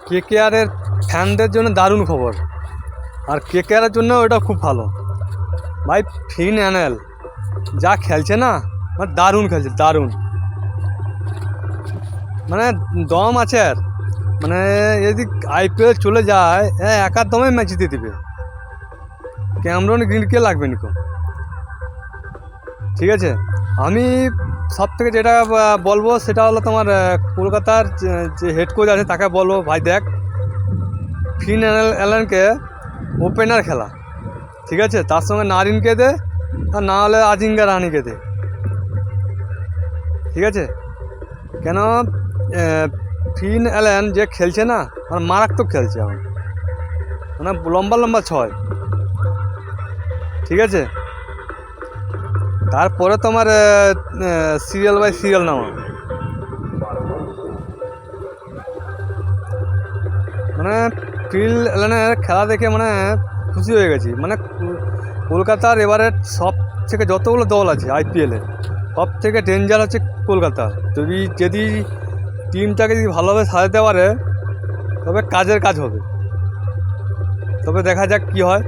কেকেআরের ফ্যানদের জন্য দারুণ খবর, আর কেকেআরের জন্য ওটা খুব ভালো ভাই। ফিন অ্যানেল যা খেলছে না, মানে দারুণ খেলছে, দারুণ, মানে দম আছে। আর মানে যদি আইপিএল চলে যায় একার দমে ম্যাচ জিতে দিবে, ক্যামেরন গ্রিনকে লাগবে নিকো। ঠিক আছে, আমি সব থেকে যেটা বলবো সেটা হলো তোমার কলকাতার যে হেড কোচ আছে তাকে বলবো, ভাই দেখ ফিন অ্যালেনকে ওপেনার খেলা, ঠিক আছে, তার সঙ্গে নারিনকে দে, আর না হলে আজিঙ্গা রাহানেকে দে, ঠিক আছে। কেন ফিন অ্যালেন যে খেলছে না, মানে মারাত্মক খেলছে এখন, মানে লম্বা লম্বা ছয়, ঠিক আছে। তারপরে তোমার সিরিয়াল বাই সিরিয়াল নামা, মানে ফিল অ্যালেনের খেলা দেখে মানে খুশি হয়ে গেছি। মানে কলকাতার এবারে সব থেকে যতগুলো দল আছে আইপিএলে, সব থেকে ডেঞ্জার হচ্ছে কলকাতা। যদি টিমটাকে যদি ভালোভাবে সাজাতে পারে তবে কাজের কাজ হবে, তবে দেখা যাক কী হয়।